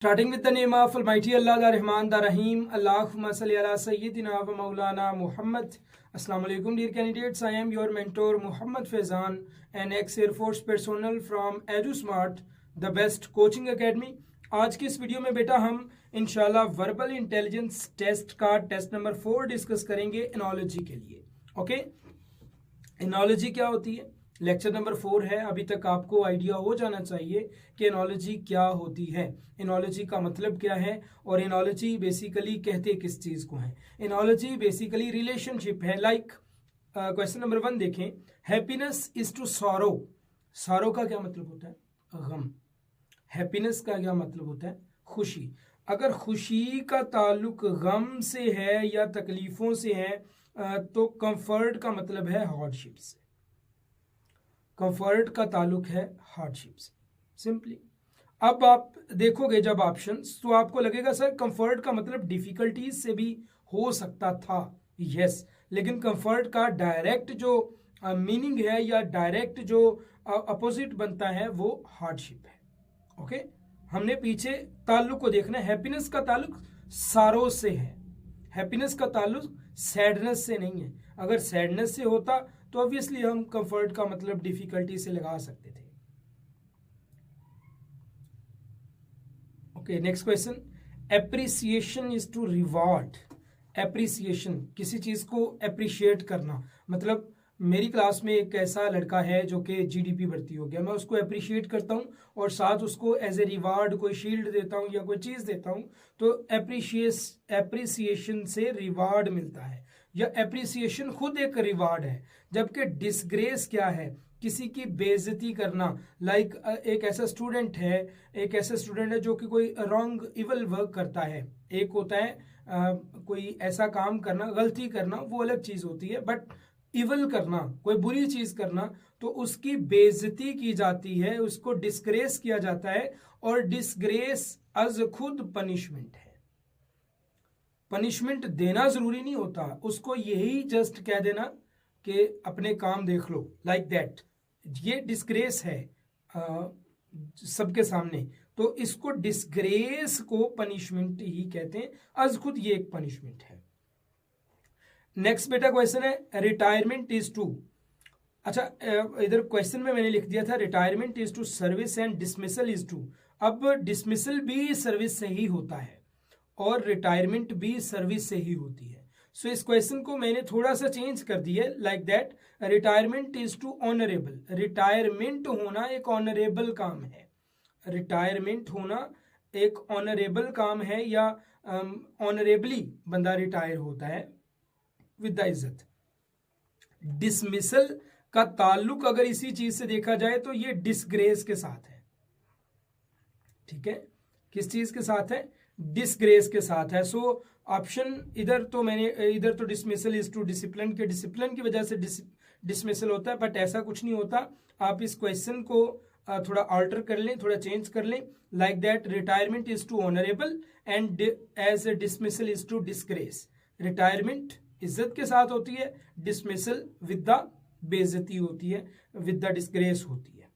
Starting with the name of Almighty Allah, the Rahman, the Rahim. Allahumma salli ala Sayyidina wa Maulana Muhammad. Assalamu alaikum, dear candidates. I am your mentor Muhammad Faizan, an ex-Air Force personnel from EduSmart, the best coaching academy. आज की इस video में बेटा हम इंशाल्लाह verbal intelligence test का test number 4 discuss करेंगे analogy के लिए। ओके, एनोलॉजी क्या होती है? लेक्चर नंबर 4 है। अभी तक आपको आइडिया हो जाना चाहिए कि एनोलॉजी क्या होती है, एनोलॉजी का मतलब क्या है और एनोलॉजी बेसिकली कहते किस चीज़ को है। एनोलॉजी बेसिकली रिलेशनशिप है। लाइक क्वेश्चन नंबर 1 देखें, happiness is to sorrow. Sorrow का क्या मतलब होता है? गम। हैप्पीनेस का क्या मतलब होता है? खुशी। अगर खुशी का ताल्लुक गम से है या तकलीफों से है तो कंफर्ट का मतलब है हार्डशिप से। कंफर्ट का ताल्लुक है हार्डशिप से, सिंपली। अब आप देखोगे जब ऑप्शंस तो आपको लगेगा सर कंफर्ट का मतलब डिफिकल्टीज से भी हो सकता था। यस, लेकिन कंफर्ट का डायरेक्ट जो मीनिंग है या डायरेक्ट जो अपोजिट बनता है वो हार्डशिप है। ओके, हमने पीछे ताल्लुक को देखना है। हैप्पीनेस का ताल्लुक सारो से है, हैप्पीनेस का ताल्लुक सैडनेस से नहीं है। अगर सैडनेस से होता तो ऑब्वियसली हम कंफर्ट का मतलब डिफिकल्टी से लगा सकते थे। Okay, next question, appreciation is to reward. Appreciation, किसी चीज को अप्रिशिएट करना। मतलब मेरी क्लास में एक ऐसा लड़का है जो कि जीडीपी भर्ती हो गया, मैं उसको अप्रिशिएट करता हूँ और साथ उसको एज ए रिवार्ड कोई शील्ड देता हूँ या कोई चीज़ देता हूँ, तो एप्रिसिएशन से रिवार्ड मिलता है या एप्रिसिएशन खुद एक रिवार्ड है। जबकि डिसग्रेस क्या है? किसी की बेइज्जती करना। लाइक एक ऐसा स्टूडेंट है जो कि कोई रॉन्ग इवल वर्क करता है। एक होता है कोई ऐसा काम करना, गलती करना, वो अलग चीज़ होती है, बट इवल करना, कोई बुरी चीज करना, तो उसकी बेइज्जती की जाती है, उसको डिस्ग्रेस किया जाता है। और डिस्ग्रेस अज खुद पनिशमेंट है। पनिशमेंट देना जरूरी नहीं होता, उसको यही जस्ट कह देना कि अपने काम देख लो, लाइक दैट। ये डिस्ग्रेस है सबके सामने, तो इसको डिस्ग्रेस को पनिशमेंट ही कहते हैं। अज खुद ये एक पनिशमेंट है। नेक्स्ट बेटा क्वेश्चन है, रिटायरमेंट इज टू। अच्छा, इधर क्वेश्चन में मैंने लिख दिया था retirement is to service and dismissal is to. अब डिसमिसल भी सर्विस से ही होता है और रिटायरमेंट भी सर्विस से ही होती है। सो इस क्वेश्चन को मैंने थोड़ा सा चेंज कर दिया, like that, retirement is to honourable. Retirement होना एक ऑनरेबल काम है। रिटायरमेंट होना एक ऑनरेबल काम है या ऑनरेबली बंदा रिटायर होता है विद द इज्जत। डिसमिसल का ताल्लुक अगर इसी चीज से देखा जाए तो ये डिसग्रेस के साथ है। ठीक है, किस चीज के साथ है? डिसग्रेस के साथ है। सो ऑप्शन इधर तो डिसमिसल इज टू डिसिप्लिन के, डिसिप्लिन की वजह से डिसमिसल होता है, बट ऐसा कुछ नहीं होता। आप इस क्वेश्चन को थोड़ा अल्टर कर लें, थोड़ा चेंज कर लें, like that, retirement is to honourable and as a dismissal is to disgrace. Retirement इज्जत के साथ होती है, डिसमिसल विद द बेइज्जती होती है, विद द डिसग्रेस होती है।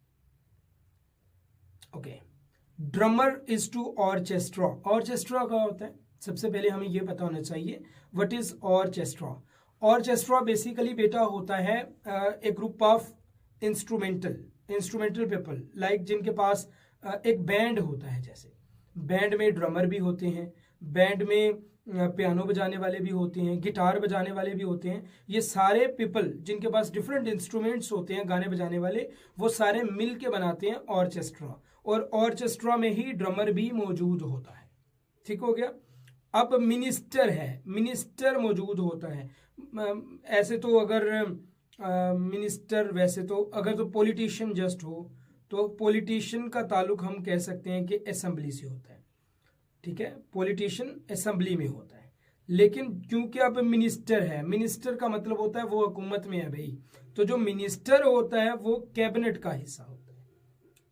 Okay, drummer is to orchestra. Orchestra क्या होता है? सबसे पहले हमें यह पता होना चाहिए what is orchestra. Orchestra basically बेटा होता है a group of instrumental people, like जिनके पास एक बैंड होता है। जैसे बैंड में ड्रमर भी होते हैं, बैंड में पियानो बजाने वाले भी होते हैं, गिटार बजाने वाले भी होते हैं। ये सारे पीपल जिनके पास डिफरेंट इंस्ट्रूमेंट्स होते हैं गाने बजाने वाले, वो सारे मिल के बनाते हैं ऑर्केस्ट्रा, और ऑर्केस्ट्रा में ही ड्रमर भी मौजूद होता है। ठीक हो गया। अब मिनिस्टर है, मिनिस्टर मौजूद होता है। ऐसे तो अगर मिनिस्टर, वैसे तो अगर तो पॉलिटिशियन जस्ट हो तो पॉलिटिशियन का ताल्लुक हम कह सकते हैं कि असेंबली से होता है। ठीक है, पॉलिटिशियन असेंबली में होता है। लेकिन क्योंकि अब मिनिस्टर है, मिनिस्टर का मतलब होता है वो हुकूमत में है भाई, तो जो मिनिस्टर होता है वो कैबिनेट का हिस्सा होता है।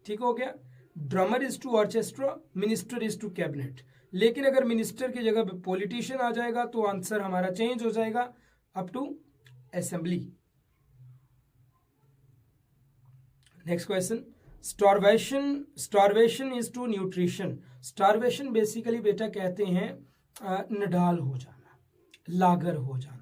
ठीक हो गया। Drummer is to orchestra, minister is to cabinet. लेकिन अगर मिनिस्टर की जगह पे पॉलिटिशियन आ जाएगा तो आंसर हमारा चेंज हो जाएगा up to assembly. Next question, starvation is to nutrition. Starvation basically बेटा कहते हैं निढाल हो जाना, लागर हो जाना।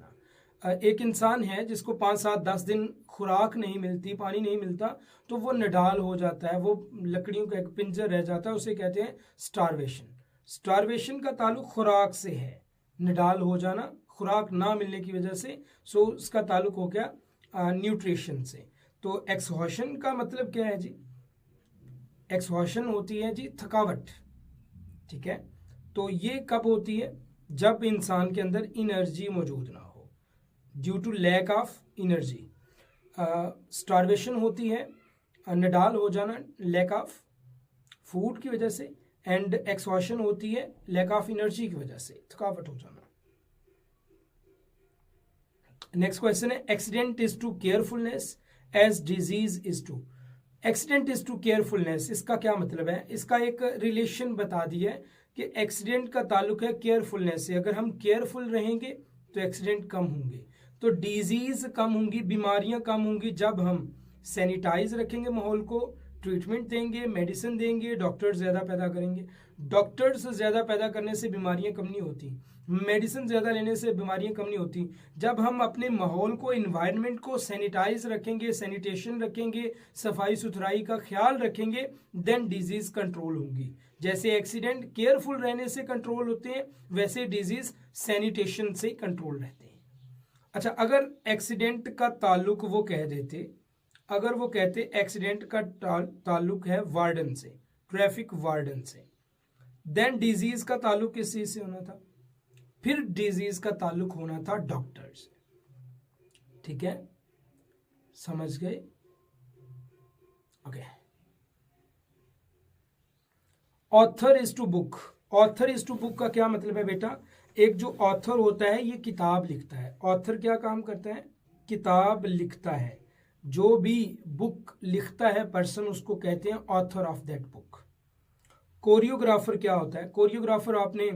एक इंसान है जिसको 5-7-10 दिन खुराक नहीं मिलती, पानी नहीं मिलता, तो वो निढाल हो जाता है, वो लकड़ियों का एक पिंजर रह जाता है, उसे कहते हैं स्टारवेशन। स्टारवेशन का ताल्लुक खुराक से है, निढाल हो जाना खुराक ना मिलने की वजह से, सो उसका ताल्लुक हो गया न्यूट्रिशन से। तो एक्सहॉशन का मतलब क्या है जी? एक्सहॉशन होती है जी थकावट, ठीक है। तो ये कब होती है? जब इंसान के अंदर एनर्जी मौजूद ना हो, due to lack of energy. Starvation होती है निडाल हो जाना लैक ऑफ फूड की वजह से, एंड एक्सहॉशन होती है लैक ऑफ एनर्जी की वजह से, थकावट हो जाना। नेक्स्ट क्वेश्चन है accident is to carefulness as disease is to. Accident is to carefulness, इसका क्या मतलब है? इसका एक रिलेशन बता दिया है कि एक्सीडेंट का ताल्लुक है केयरफुलनेस से। अगर हम केयरफुल रहेंगे तो एक्सीडेंट कम होंगे, तो डिजीज कम होंगी, बीमारियां कम होंगी जब हम सैनिटाइज रखेंगे माहौल को, ट्रीटमेंट देंगे, मेडिसिन देंगे, डॉक्टर्स ज़्यादा पैदा करेंगे। डॉक्टर्स ज़्यादा पैदा करने से बीमारियां कम नहीं होती, मेडिसिन ज़्यादा लेने से बीमारियां कम नहीं होती। जब हम अपने माहौल को, इन्वायरमेंट को सैनिटाइज रखेंगे, सैनिटेशन रखेंगे, सफाई सुथराई का ख्याल रखेंगे, देन डिजीज कंट्रोल होंगी। जैसे एक्सीडेंट केयरफुल रहने से कंट्रोल होते हैं, वैसे डिजीज सैनिटेशन से कंट्रोल रहते हैं। अच्छा, अगर एक्सीडेंट का ताल्लुक वो कह देते, अगर वो कहते एक्सीडेंट का ताल्लुक है वार्डन से, ट्रैफिक वार्डन से, देन डिजीज का ताल्लुक किस चीज से होना था? फिर डिजीज का ताल्लुक होना था डॉक्टर से, ठीक है, समझ गए? Okay. Author is to book. Author is to book का क्या मतलब है बेटा? एक जो ऑथर होता है ये किताब लिखता है। ऑथर क्या काम करता है? किताब लिखता है। जो भी बुक लिखता है पर्सन, उसको कहते हैं author of that book. Choreographer क्या होता है? कोरियोग्राफर आपने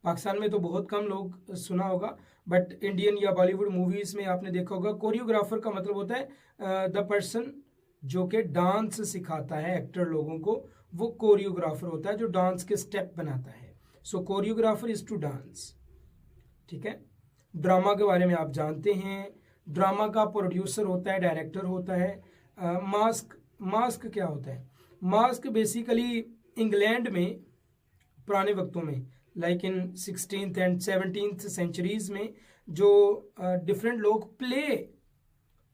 पाकिस्तान में तो बहुत कम लोग सुना होगा, बट इंडियन या बॉलीवुड मूवीज में आपने देखा होगा। कोरियोग्राफर का मतलब होता है द पर्सन जो कि डांस सिखाता है एक्टर लोगों को, वो कोरियोग्राफर होता है, जो डांस के स्टेप बनाता है। सो कोरियोग्राफर इज टू डांस, ठीक है। ड्रामा के बारे में आप जानते हैं, ड्रामा का प्रोड्यूसर होता है, डायरेक्टर होता है। मास्क क्या होता है? मास्क बेसिकली इंग्लैंड में पुराने वक्तों में, like in 16th and 17th centuries में, जो डिफरेंट लोग प्ले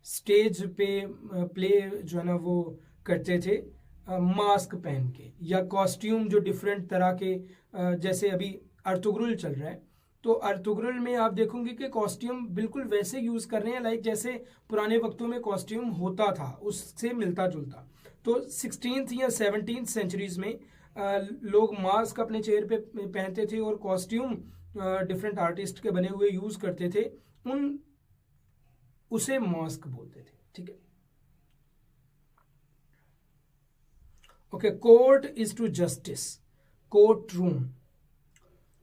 स्टेज पे प्ले जो है ना वो करते थे मास्क पहन के, या कॉस्ट्यूम जो डिफरेंट तरह के, जैसे अभी अर्तुगरुल चल रहा है, तो अर्तुगरुल में आप देखोगे कि कॉस्ट्यूम बिल्कुल वैसे यूज कर रहे हैं लाइक जैसे पुराने वक्तों में कॉस्ट्यूम होता था, उससे मिलता जुलता। तो 16th या 17th सेंचुरीज में लोग मास्क अपने चेहरे पे पहनते थे और कॉस्ट्यूम डिफरेंट आर्टिस्ट के बने हुए यूज करते थे, उसे मास्क बोलते थे, ठीक है। Okay, court is to justice. Court room,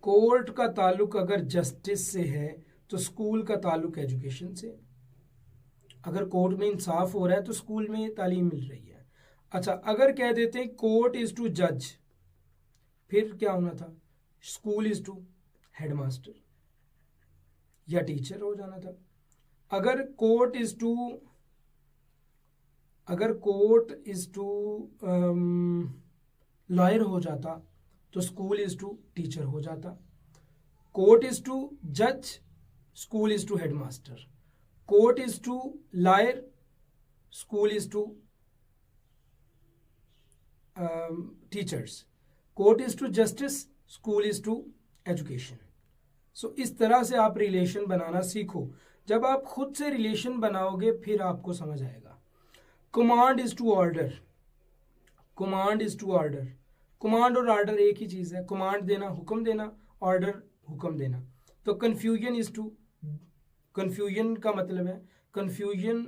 court का ताल्लुक अगर जस्टिस से है तो स्कूल का ताल्लुक एजुकेशन से। अगर कोर्ट में इंसाफ हो रहा है तो स्कूल में तालीम मिल रही है। अच्छा, अगर कह देते हैं कोर्ट इज टू जज, फिर क्या होना था? स्कूल इज टू हेडमास्टर या टीचर हो जाना था। अगर कोर्ट इज टू लॉयर हो जाता तो स्कूल इज टू टीचर हो जाता। कोर्ट इज टू जज, school is to headmaster. Court is to lawyer, school is to teachers. Court is to justice, school is to education. So इस तरह से आप रिलेशन बनाना सीखो। जब आप खुद से रिलेशन बनाओगे फिर आपको समझ आएगा। Command is to order. Command is to order. Command और ऑर्डर एक ही चीज है। कमांड देना, हुक्म देना, ऑर्डर हुक्म देना। तो कन्फ्यूजन इज टू, कन्फ्यूजन का मतलब है, कन्फ्यूजन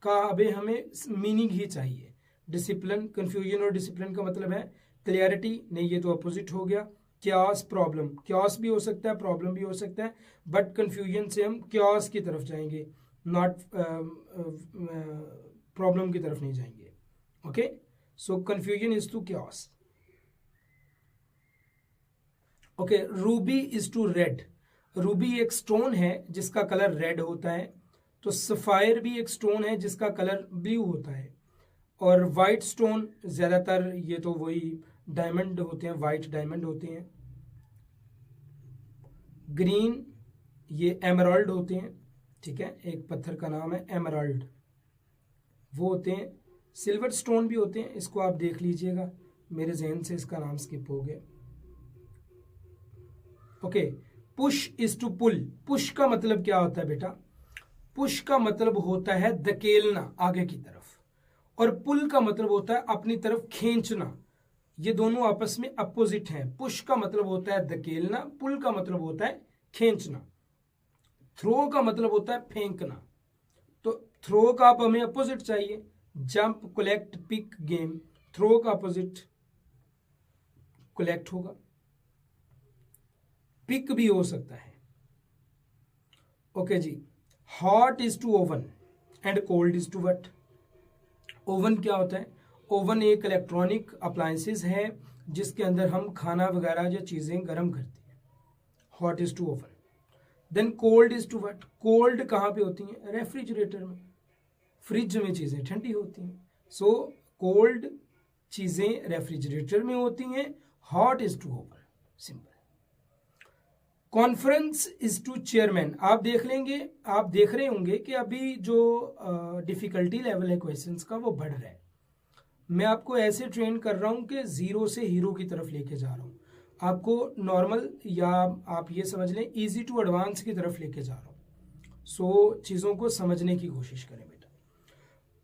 का अभी हमें मीनिंग ही चाहिए। डिसिप्लिन, कन्फ्यूजन और डिसिप्लिन का मतलब है क्लियरिटी, नहीं ये तो अपोजिट हो गया। क्यास, प्रॉब्लम, क्यास भी हो सकता है, प्रॉब्लम भी हो सकता है, बट कन्फ्यूजन से हम क्यास की तरफ जाएंगे, नॉट प्रॉब्लम की तरफ नहीं जाएंगे। Okay, so confusion is to chaos. Okay, ruby is to red. Ruby एक स्टोन है जिसका कलर रेड होता है, तो सफायर भी एक स्टोन है जिसका कलर ब्लू होता है. और वाइट स्टोन ज्यादातर ये तो वही डायमंड होते हैं, वाइट डायमंड होते हैं. ग्रीन ये एमराल्ड होते हैं, ठीक है, एक पत्थर का नाम है एमराल्ड, वो होते हैं. सिल्वर स्टोन भी होते हैं, इसको आप देख लीजिएगा, मेरे जहन से इसका नाम स्किप हो गया. Okay, push is to pull. Push का मतलब क्या होता है बेटा? पुश का मतलब होता है धकेलना आगे की तरफ, और पुल का मतलब होता है अपनी तरफ खींचना. ये दोनों आपस में अपोजिट हैं. पुश का मतलब होता है धकेलना, पुल का मतलब होता है खींचना. थ्रो का मतलब होता है फेंकना. तो थ्रो का आप हमें अपोजिट चाहिए, jump, collect, pick, game. Throw का अपोजिट कलेक्ट होगा. पिक भी हो सकता है. ओके जी, hot is to oven and cold is to what? Oven क्या होता है? ओवन एक इलेक्ट्रॉनिक अप्लायंसेस है जिसके अंदर हम खाना वगैरह या चीजें गर्म करते हैं. Hot is to oven. Then cold is to what? Cold कहाँ पे होती हैं? रेफ्रिजरेटर में, फ्रिज में चीजें ठंडी होती हैं. सो कोल्ड चीजें रेफ्रिजरेटर में होती हैं. Hot is to oven. Simple. Conference is to chairman. आप देख लेंगे, आप देख रहे होंगे कि अभी जो डिफिकल्टी लेवल है क्वेश्चंस का वो बढ़ रहा है. मैं आपको ऐसे ट्रेन कर रहा हूं कि जीरो से हीरो की तरफ लेके जा रहा हूं. आपको नॉर्मल या आप ये समझ लें इजी टू एडवांस की तरफ लेके जा रहा हूं. सो चीज़ों को समझने की कोशिश करें बेटा.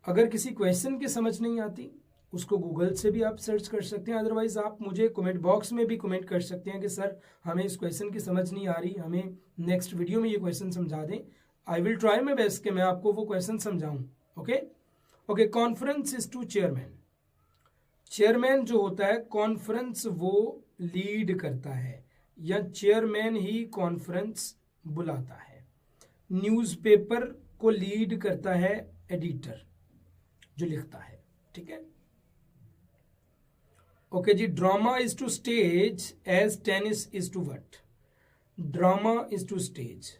अगर किसी क्वेश्चन की समझ नहीं आती उसको गूगल से भी आप सर्च कर सकते हैं. अदरवाइज आप मुझे कमेंट बॉक्स में भी कमेंट कर सकते हैं कि सर हमें इस क्वेश्चन की समझ नहीं आ रही, हमें नेक्स्ट वीडियो में ये क्वेश्चन समझा दें. I will try my best कि मैं आपको वो क्वेश्चन समझाऊं. Okay okay. Conference is to chairman. Chairman जो होता है कॉन्फ्रेंस वो लीड करता है, या चेयरमैन ही कॉन्फ्रेंस बुलाता है. न्यूज़पेपर को लीड करता है एडिटर जो लिखता है. ठीक है. ओके जी. Drama is to stage as tennis is to what? Drama is to stage.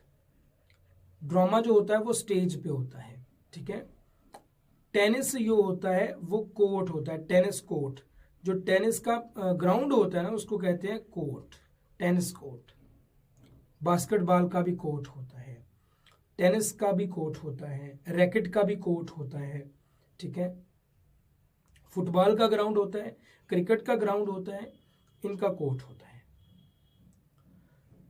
Drama जो होता है वो स्टेज पे होता है. ठीक है. टेनिस जो होता है वो कोर्ट होता है, टेनिस कोर्ट. जो टेनिस का ग्राउंड होता है ना उसको कहते हैं कोर्ट, टेनिस कोर्ट. बास्केटबॉल का भी कोर्ट होता है, टेनिस का भी कोर्ट होता है, रैकेट का भी कोर्ट होता है. ठीक है. फुटबॉल का ग्राउंड होता है, क्रिकेट का ग्राउंड होता है, इनका कोर्ट होता है.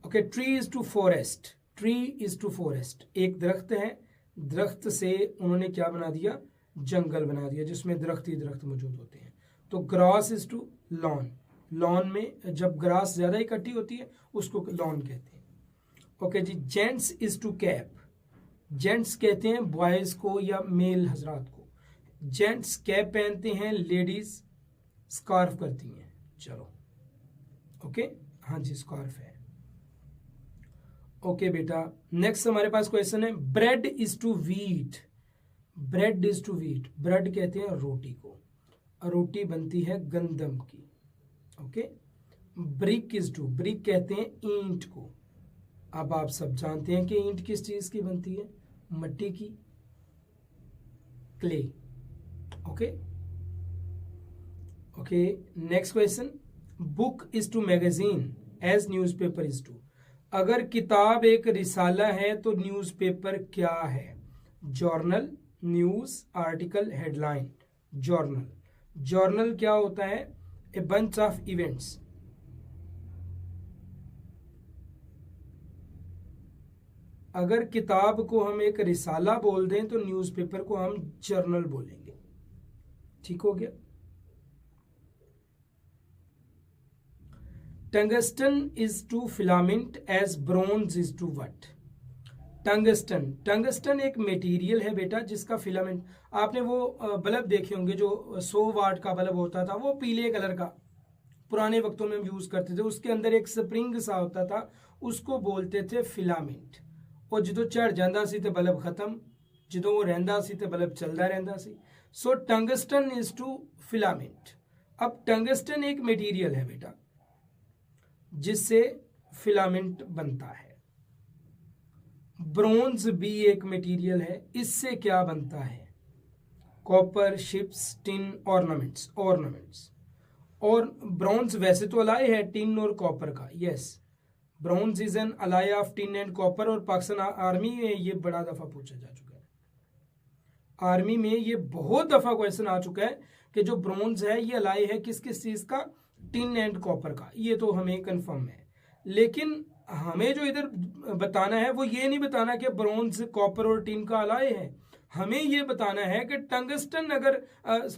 Okay. Tree is to forest. Tree is to forest. एक दरख्त है, दरख्त से उन्होंने क्या बना दिया? जंगल बना दिया जिसमें दरख्त ही दरख्त मौजूद होते हैं. तो grass is to lawn. Lawn में जब ग्रास ज्यादा इकट्ठी होती है उसको लॉन कहते हैं. ओके जी. Gents is to cap. Gents कहते हैं बॉयज को या मेल हजरात को. जेंट्स कैप पहनते हैं, लेडीज स्कार्फ करती हैं. चलो ओके. हाँ जी, स्कार्फ है. ओके बेटा. नेक्स्ट हमारे पास क्वेश्चन है bread is to wheat. Bread is to wheat. Bread कहते हैं रोटी को, रोटी बनती है गंदम की. Okay. Brick is to, brick कहते हैं ईंट को. अब आप सब जानते हैं कि ईंट किस चीज की बनती है? मट्टी की, clay. Okay okay. Next question. Book is to magazine as newspaper is to. अगर किताब एक रिसाला है तो न्यूज़पेपर क्या है? Journal, news, article, headline. Journal. Journal क्या होता है? A bunch of events. अगर किताब को हम एक रिसाला बोल दें तो न्यूज़पेपर को हम जर्नल बोलेंगे. ठीक हो गया. Tungsten is to filament as bronze is to what? Tungsten. Tungsten एक मटेरियल है बेटा जिसका फिलामेंट, आपने वो बल्ब देखे होंगे जो 100 वाट का बल्ब होता था, वो पीले कलर का पुराने वक्तों में हम यूज करते थे. उसके अंदर एक स्प्रिंग सा होता था, उसको बोलते थे फिलामेंट. और जो चढ़ जाता सी तो बल्ब खत्म, जो वो रहिंदा सी तो बल्ब चलता रहिंदा सी. सो टंगस्टन इज टू फिलामेंट। अब टंगस्टन एक मटेरियल है बेटा जिससे फिलामेंट बनता है। ब्रोंज भी एक मटेरियल है, इससे क्या बनता है? Copper, ships, tin, ornaments. और ब्रॉन्ज वैसे तो अलाय है टिन और कॉपर का, yes, bronze is an ally of tin and copper. और पाकिस्तान आर्मी में ये बड़ा दफा पूछा जा चुका है, आर्मी में ये बहुत दफा क्वेश्चन आ चुका है कि जो ब्रॉन्ज है ये अलाय है किस किस चीज का? टिन एंड कॉपर का। ये तो हमें कंफर्म है, लेकिन हमें जो इधर बताना है वो ये नहीं बताना कि ब्रॉन्ज कॉपर और टिन का अलाय है। हमें ये बताना है कि टंगस्टन, अगर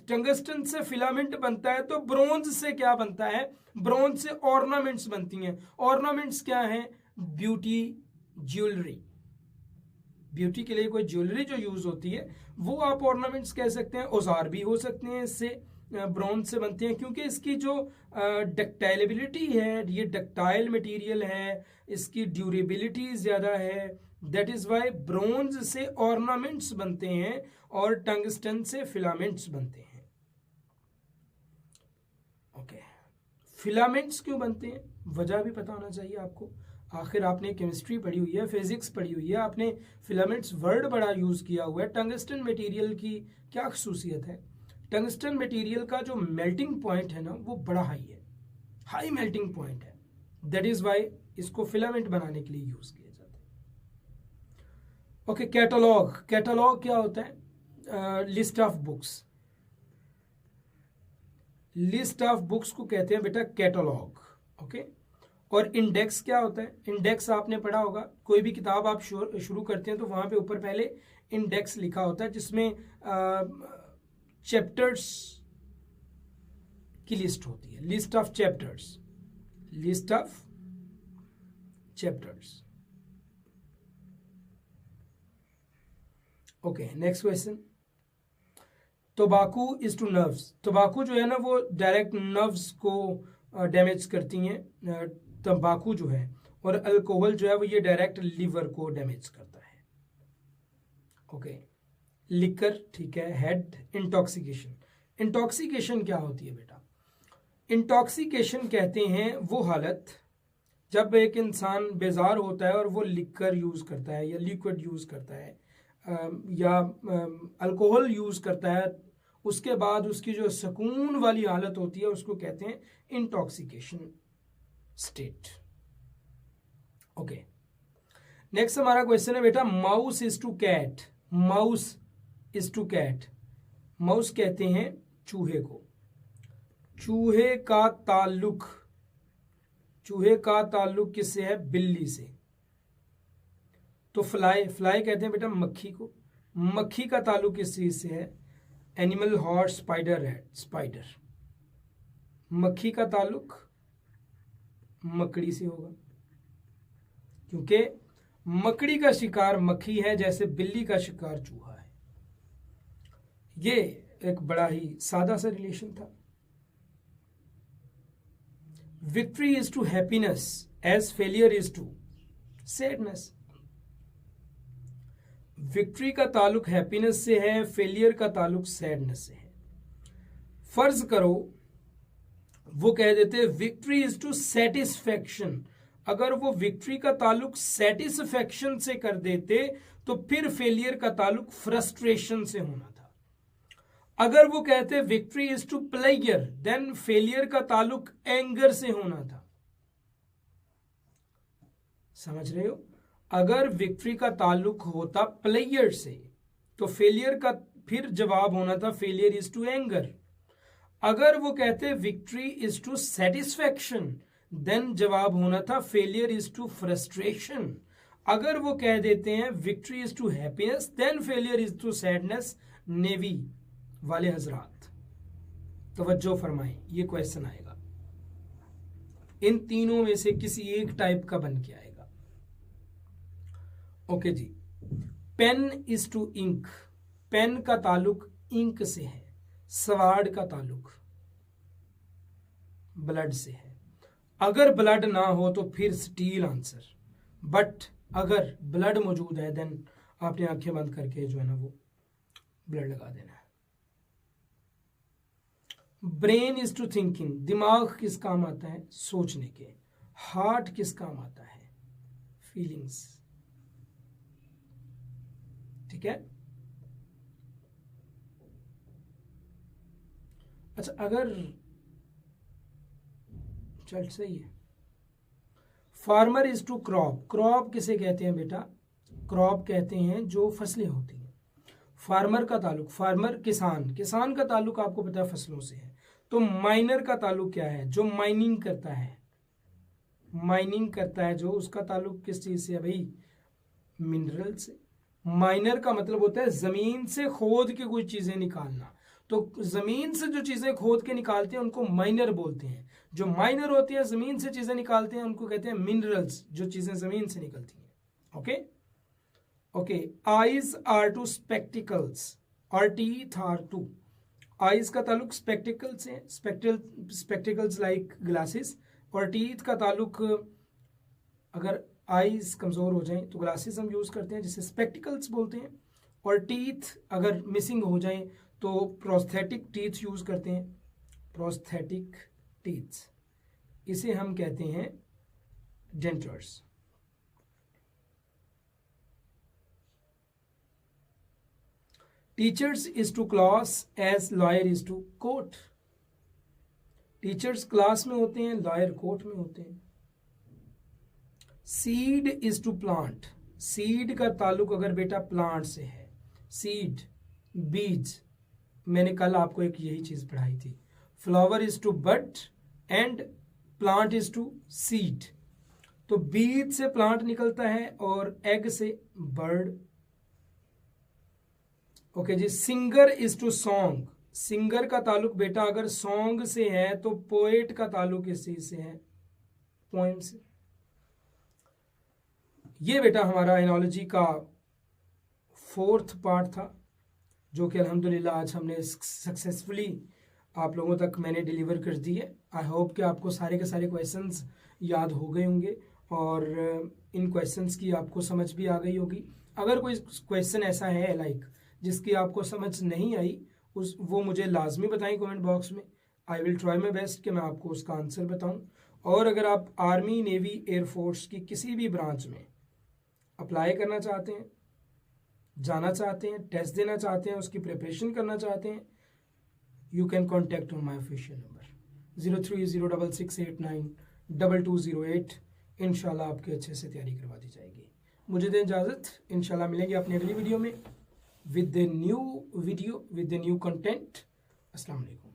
टंगस्टन से फिलामेंट बनता है तो ब्रोंज से क्या बनता है? ब्रोंज से ऑर्नामेंट्स बनती हैं। ऑर्नामेंट्स क्या है? Beauty, jewellery. ब्यूटी के लिए कोई ज्वेलरी जो यूज होती है वो आप ऑर्नामेंट्स कह सकते हैं। औजार भी हो सकते हैं, इससे ब्रोंज से बनते हैं, क्योंकि इसकी जो डक्टाइलेबिलिटी है, ये डक्टाइल मटेरियल है, इसकी ड्यूरेबिलिटी ज्यादा है। दैट इज वाई ब्रोंज से ऑर्नामेंट्स बनते हैं और टंगस्टन से फिलामेंट्स बनते हैं। ओके, फिलामेंट्स क्यों बनते हैं वजह भी पता होना चाहिए आपको। आखिर आपने केमिस्ट्री पढ़ी हुई है, फिजिक्स पढ़ी हुई है, आपने फिलामेंट्स वर्ड बड़ा यूज किया हुआ है। टंगस्टन मटेरियल की क्या खसूसियत है? टंगस्टन मटेरियल का जो मेल्टिंग पॉइंट है ना वो बड़ा हाई है, हाई मेल्टिंग पॉइंट है। दैट इज वाई इसको फिलामेंट बनाने के लिए यूज किया जाता है। Okay, catalogue. कैटलॉग क्या होता है? List of books. List of books को कहते हैं बेटा कैटलॉग। ओके, और इंडेक्स क्या होता है? इंडेक्स आपने पढ़ा होगा, कोई भी किताब आप शुरू करते हैं तो वहां पे ऊपर पहले इंडेक्स लिखा होता है जिसमें चैप्टर्स की लिस्ट होती है। List of chapters, list of chapters. Okay, next question. Tobacco is to nerves. Tobacco जो है ना वो डायरेक्ट नर्व्स को डैमेज करती हैं, तंबाकू जो है, और अल्कोहल जो है वो ये डायरेक्ट लिवर को डैमेज करता है। ओके, लिकर, ठीक है। Head, intoxication. इंटॉक्सिकेशन क्या होती है बेटा? इंटॉक्सिकेशन कहते हैं वो हालत जब एक इंसान बेजार होता है और वो लिकर यूज करता है या लिक्विड यूज करता है या अल्कोहल यूज करता है, उसके बाद उसकी जो सुकून वाली हालत होती है उसको कहते हैं इंटॉक्सिकेशन स्टेट। ओके, नेक्स्ट हमारा क्वेश्चन है बेटा, mouse is to cat. Mouse is to cat. Mouse कहते हैं चूहे को। चूहे का ताल्लुक किससे है? बिल्ली से। तो फ्लाई कहते हैं बेटा मक्खी को। मक्खी का ताल्लुक किस चीज से है? Animal, horse, spider, red, spider. मक्खी का ताल्लुक मकड़ी से होगा, क्योंकि मकड़ी का शिकार मक्खी है जैसे बिल्ली का शिकार चूहा है। ये एक बड़ा ही सादा सा रिलेशन था। Victory is to happiness as failure is to sadness. Victory का ताल्लुक हैप्पीनेस से है, फेलियर का ताल्लुक सैडनेस से है। फर्ज करो वो कह देते विक्ट्री इज टू सेटिस्फैक्शन, अगर वो विक्ट्री का ताल्लुक सेटिस्फैक्शन से कर देते तो फिर फेलियर का ताल्लुक फ्रस्ट्रेशन से होना था। अगर वो कहते victory is to player, then failure का ताल्लुक एंगर से होना था। समझ रहे हो? अगर विक्ट्री का ताल्लुक होता प्लेयर से तो फेलियर का फिर जवाब होना था फेलियर इज टू एंगर। अगर वो कहते victory is to satisfaction, then जवाब होना था फेलियर इज टू फ्रस्ट्रेशन। अगर वो कह देते हैं victory is to happiness, then failure is to sadness. नेवी वाले हजरात तवज्जो फरमाएं, ये क्वेश्चन आएगा, इन तीनों में से किसी एक टाइप का बन के आएगा। ओके जी, pen is to ink. Pen का ताल्लुक इंक से है, स्वाड का ताल्लुक ब्लड से है। अगर ब्लड ना हो तो फिर स्टील आंसर, बट अगर ब्लड मौजूद है देन आपने आंखें बंद करके जो है ना वो ब्लड लगा देना है। ब्रेन इज टू थिंकिंग, दिमाग किस काम आता है, सोचने के। हार्ट किस काम आता है, फीलिंग्स। ठीक है। अच्छा, अगर चल सही है। Farmer is to crop, crop किसे कहते हैं बेटा, क्रॉप कहते हैं जो फसलें होती हैं। फार्मर का ताल्लुक, फार्मर किसान, किसान का ताल्लुक आपको पता है फसलों से है। तो माइनर का ताल्लुक क्या है, जो माइनिंग करता है, माइनिंग करता है जो, उसका ताल्लुक किस चीज से है भाई, मिनरल से। माइनर का मतलब होता है जमीन से खोद के कोई चीजें निकालना। तो जमीन से जो चीजें खोद के निकालते हैं उनको माइनर बोलते हैं। जो माइनर होती है जमीन से चीजें निकालते हैं उनको कहते हैं मिनरल्स, जो चीजें जमीन से निकलती हैं। Okay okay. Eyes are to spectacles और टीथ आर टू। आईज का ताल्लुक स्पेक्टिकल से, स्पेक्टिकल्स लाइक ग्लासेस। और टीथ का ताल्लुक, अगर आईज कमजोर हो जाएं तो ग्लासेस हम यूज करते हैं जिसे स्पेक्टिकल्स बोलते हैं। और टीथ अगर मिसिंग हो जाएं तो प्रोस्थेटिक टीथ यूज करते हैं, प्रोस्थेटिक टीथ, इसे हम कहते हैं डेंटर्स। Teachers is to class as lawyer is to court. Teachers class में होते हैं, लॉयर कोर्ट में होते हैं। Seed is to plant, seed का ताल्लुक अगर बेटा प्लांट से है, सीड बीज, मैंने कल आपको एक यही चीज पढ़ाई थी। Flower is to bud and plant is to seed. तो बीज से प्लांट निकलता है और एग से बर्ड। ओके जी। Singer is to song, singer का ताल्लुक बेटा अगर सॉन्ग से है तो पोएट का ताल्लुक इस चीज से है, पोएम से। ये बेटा हमारा एनोलॉजी का 4th पार्ट था, जो कि अल्हम्दुलिल्लाह आज हमने सक्सेसफुली आप लोगों तक मैंने डिलीवर कर दी है। आई होप कि आपको सारे के सारे क्वेश्चंस याद हो गए होंगे और इन क्वेश्चंस की आपको समझ भी आ गई होगी। अगर कोई क्वेश्चन ऐसा है लाइक जिसकी आपको समझ नहीं आई, वो मुझे लाजमी बताएं कमेंट बॉक्स में। आई विल ट्राई माई बेस्ट कि मैं आपको उसका आंसर बताऊं। और अगर आप आर्मी, नेवी, एयरफोर्स की किसी भी ब्रांच में अप्लाई करना चाहते हैं, जाना चाहते हैं, टेस्ट देना चाहते हैं, उसकी प्रिपरेशन करना चाहते हैं, you can contact on my official number 0306892208। इंशाल्लाह आपके अच्छे से तैयारी करवा दी जाएगी। मुझे दें इजाज़त, इंशाल्लाह मिलेंगे अपनी अगली वीडियो में with the new video, with the new content. अस्सलाम वालेकुम।